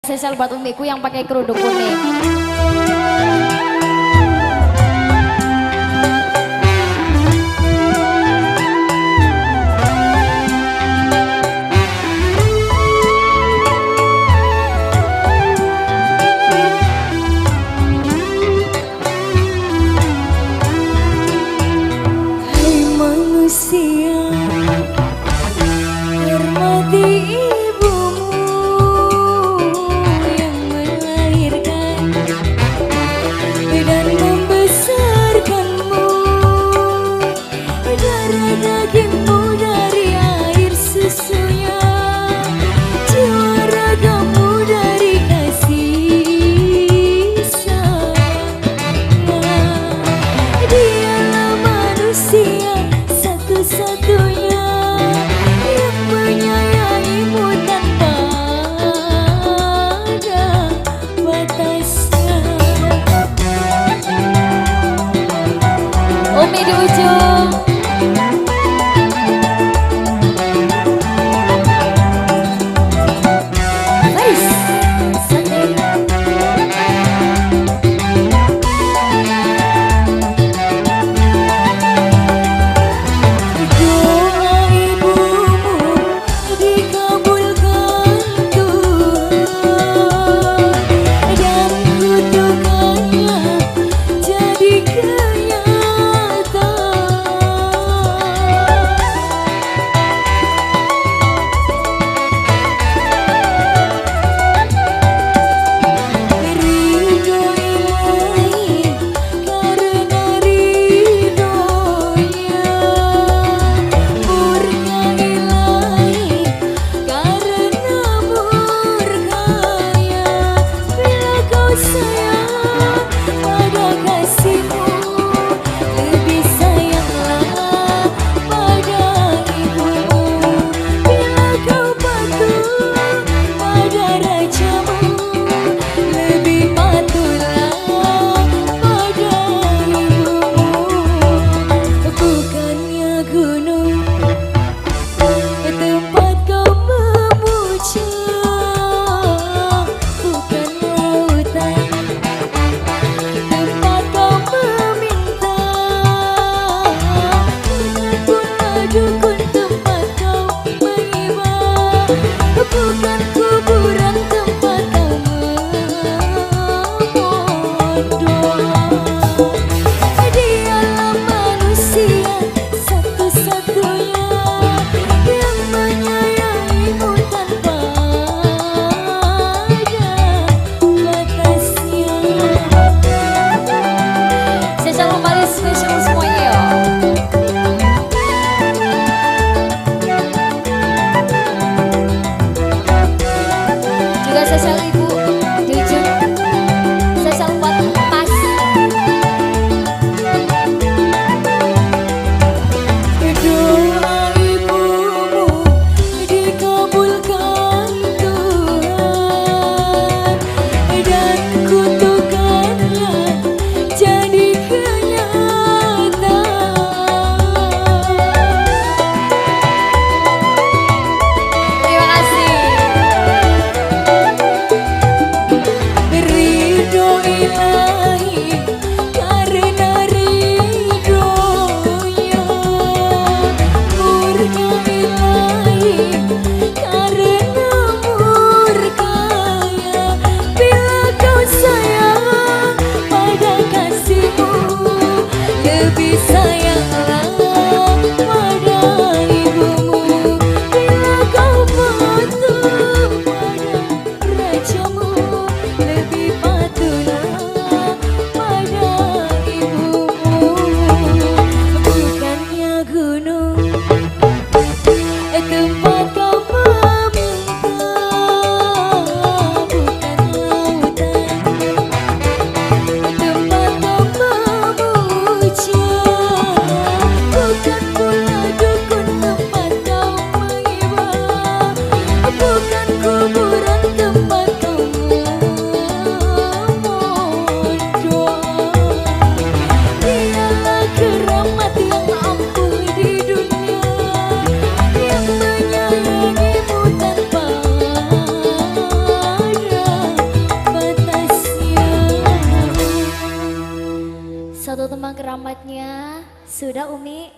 Spesial buat umiku yang pakai kerudung kuning. Hai manusia, hormati dan membesarkanmu. Darah dagingmu dari air susunya, jiwa ragamu dari kasih sayangnya. Dialah manusia satu-satunya yang menyayangimu tanpa ada batasnya. Umi di ujung. Guys, santai. Doa ibumu dikabulkan Tuhan, dan kutukannya jadi ridho ilahi karena ridhonya, murka ilahi karena murkanya. Bila kau sayang pada kasihmu, lebih sayanglah pada ibumu. Bila kau patuh pada rajamu, lebih patuhlah pada ibumu. Bukannya gunung tempat kau memuja, bukan lautan tempat kau meminta, bukan dukun tempat kau mengiba, bukan kuburan tempat kau memohon doa. Dialah manusia satu-satunya yang menyayangimu tanpa ada batasnya. Spesial kembali spesial semuanya ya. Juga spesial ibu di ujung. Spesial buat pas. Doa ibumu dikabulkan Tuhan, dan kutukannya jadi kenyataan. Terima kasih. satu teman keramatnya. Sudah Umi?